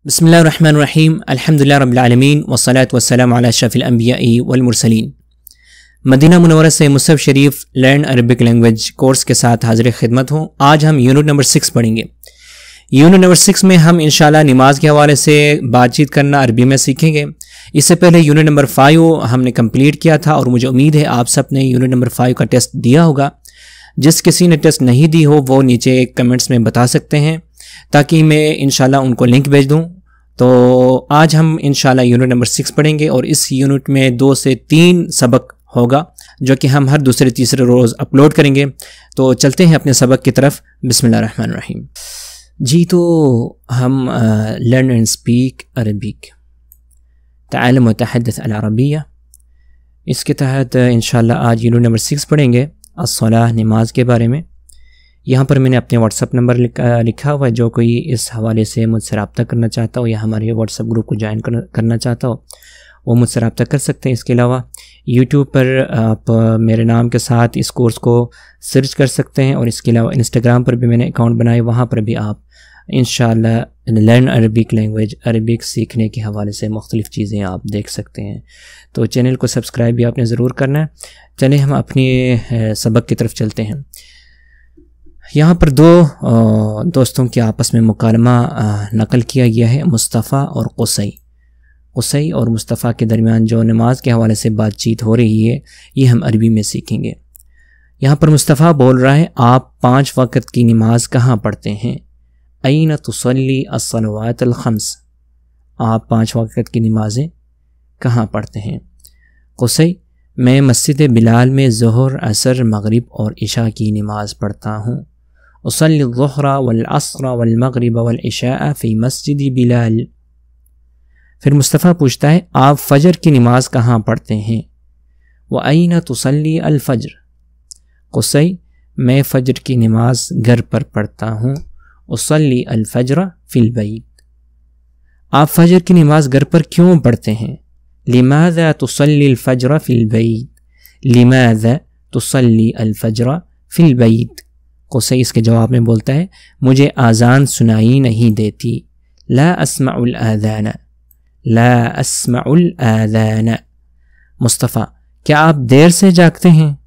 बिस्मिल्लाहिर्रहमानिर्रहीम अल्हम्दुलिल्लाहि रब्बिल आलमीन वस्सलातु वस्सलामु अला अशरफिल अंबियाई वल मुरसलीन। मदीना मुनव्वरा से मुसहफ शरीफ लर्न अरबिक लैंग्वेज कोर्स के साथ हाजिर खिदमत हूँ। आज हम यूनिट नंबर 6 पढ़ेंगे। यूनिट नंबर 6 में हम इंशाल्लाह नमाज के हवाले से बातचीत करना अरबी में सीखेंगे। इससे पहले यूनिट नंबर 5 हमने कंप्लीट किया था और मुझे उम्मीद है आप सब ने यूनिट नंबर 5 का टेस्ट दिया होगा। जिस किसी ने टेस्ट नहीं दी हो वो नीचे कमेंट्स में बता सकते हैं ताकि मैं इंशाल्लाह उनको लिंक भेज दूं। तो आज हम इंशाल्लाह यूनिट नंबर 6 पढ़ेंगे और इस यूनिट में 2 से 3 सबक होगा जो कि हम हर दूसरे तीसरे रोज़ अपलोड करेंगे। तो चलते हैं अपने सबक की तरफ। बिस्मिल्लाहिर्रहमानिर्रहीम। जी, तो हम लर्न एंड स्पीक अरबिक तअल्लम व तहद्दुस अल अरबिया, इसके तहत इंशाल्लाह आज यूनिट नंबर 6 पढ़ेंगे अस्सलाह, नमाज के बारे में। यहाँ पर मैंने अपने व्हाट्सअप नंबर लिखा हुआ है। जो कोई इस हवाले से मुझसे रब्ता करना चाहता हो या हमारे व्हाट्सअप ग्रुप को ज्वाइन करना चाहता हो वो मुझसे रब्ता कर सकते हैं। इसके अलावा यूट्यूब पर आप मेरे नाम के साथ इस कोर्स को सर्च कर सकते हैं और इसके अलावा इंस्टाग्राम पर भी मैंने अकाउंट बनाए, वहाँ पर भी आप इंशाल्लाह लर्न अरबिक लैंग्वेज, अरबिक सीखने के हवाले से मुख्तलिफ़ चीज़ें आप देख सकते हैं। तो चैनल को सब्सक्राइब भी आपने ज़रूर करना है। चलें हम अपनी सबक की तरफ चलते हैं। यहाँ पर 2 दोस्तों के आपस में मुकालमा नकल किया गया है, मुस्तफ़ा और क़ुसई और मुस्तफ़ा के दरमियान जो नमाज के हवाले से बातचीत हो रही है ये हम अरबी में सीखेंगे। यहाँ पर मुस्तफ़ा बोल रहा है, आप 5 वक़्त की नमाज कहाँ पढ़ते हैं? ऐन तुसल्ली अस्सलवात अल खम्स, आप 5 वक़्त की नमाज़ें कहाँ पढ़ते हैं? क़ुसई, मैं मस्जिद बिलाल में ज़ोहर, असर, मगरिब और इशा की नमाज़ पढ़ता हूँ। उसल्लि ज़ुहरा वल अस्र वल मगरिब वल इशा फ़ी मस्जिद बिलाल। फिर मुस्तफ़ा पूछता है, आप फ़जर की नमाज कहाँ पढ़ते हैं? व ऐन तुसल्ली अल फ़ज्र। क़ुसई, मैं फ़जर की नमाज घर पर पढ़ता हूँ। उसल्ली अल फ़ज्र फ़िल बैत। आप फ़जर की नमाज घर पर क्यों पढ़ते हैं? लिमाज़ा तुसल्ली अल फ़ज्र फ़िल बैत, लिमाज़ा तुसल्ली अल फ़ज्र फ़िल बैत। क़ुसई इसके जवाब में बोलता है, मुझे आज़ान सुनाई नहीं देती। ला अस्मउल आज़ान, ला अस्मउल आज़ान। मुस्तफ़ा, क्या आप देर से जागते हैं?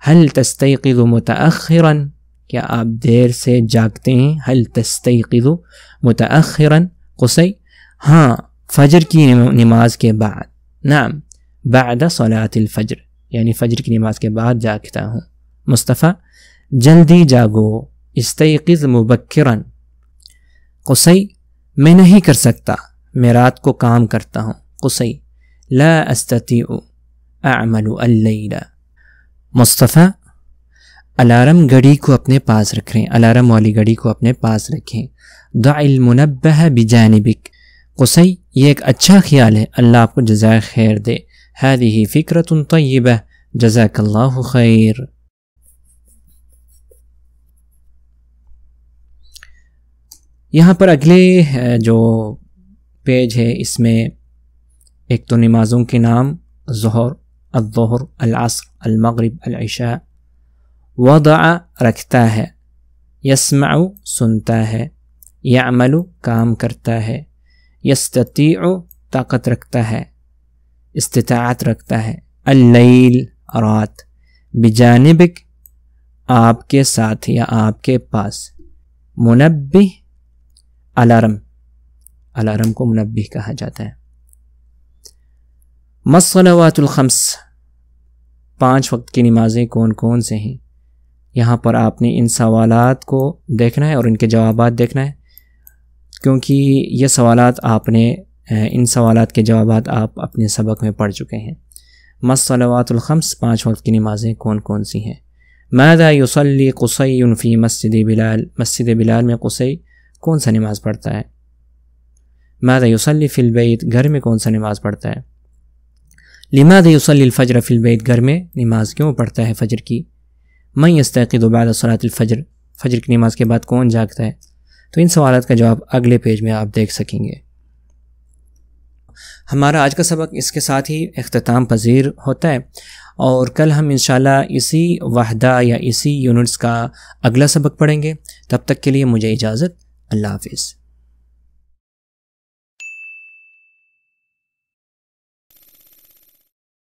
हल तस्तयक़िज़ु मुतअख़िरन, क्या आप देर से जागते हैं? हल तस्तयक़िज़ु मुतअख़िरन। क़ुसई, हाँ, फ़जर की नमाज के बाद। नाम, बाद सलातिल फ़ज्र, यानी फ़जर की नमाज के बाद जागता हूँ। मुस्तफ़ा, जल्दी जागो, इस्तयक़िज़ मुबक्किरन। क़ुसई, मैं नहीं कर सकता, मैं रात को काम करता हूँ। क़ुसई, ला अस्ततीउ अअमलु अल-लैला। मुस्तफ़ा, अलार्म घड़ी को अपने पास रखें, अलार्म वाली घड़ी को अपने पास रखें। दअल मुनब्बह बिजानिबिक। क़ुसई, ये एक अच्छा ख्याल है, अल्लाह आपको जज़ाए खैर दे। हादिही फ़िक्रतुन तय्यबह, जज़ाकल्लाहु खैर। यहाँ पर अगले जो पेज है इसमें एक तो नमाज़ों के नाम, ज़ोहर, अल-ज़ोहर, अल-अस्र, अल-मगरिब, अल-इशा। वदअ रखता है, यस्मअु सुनता है, यअमलु काम करता है, यस्ततीउ ताकत रखता है, इस्तिताअत रखता है, अल-लैल रात, बिजानिबिक आपके साथ या आपके पास, मुनब्बिह अलार्म, अलार्म को मुनब्बिह कहा जाता है। मस्सलवातुल खम्स, 5 वक्त की नमाजें कौन कौन से हैं? यहाँ पर आपने इन सवालात को देखना है और इनके जवाबात देखना है, क्योंकि ये सवालात आपने इन सवालात के जवाबात आप अपने सबक में पढ़ चुके हैं। मस्सलवातुल खम्स, 5 वक्त की नमाजें कौन कौन सी हैं? माज़ा युसल्ली क़ुसैयुन फ़ी मस्जिद बिलाल, मस्जिद बिलाल में क़ुसै कौन सा नमाज पढ़ता है? माज़ा युसल्ली फ़िल बैत, घर में कौन सा नमाज पढ़ता है? लिमाज़ा युसल्ली अल फ़ज्र फ़िल बैत, घर में नमाज क्यों पढ़ता है फ़जर की? मन यस्तयक़िज़ु बाद सलातिल फ़ज्र, फ़जर की नमाज के बाद कौन जागता है? तो इन सवालात का जवाब अगले पेज में आप देख सकेंगे। हमारा आज का सबक इसके साथ ही इख्तिताम पज़ीर होता है और कल हम इंशाल्लाह इसी वहदा या इसी यूनिट्स का अगला सबक पढ़ेंगे। तब तक के लिए मुझे इजाज़त, अल्लाह हाफ़िज़।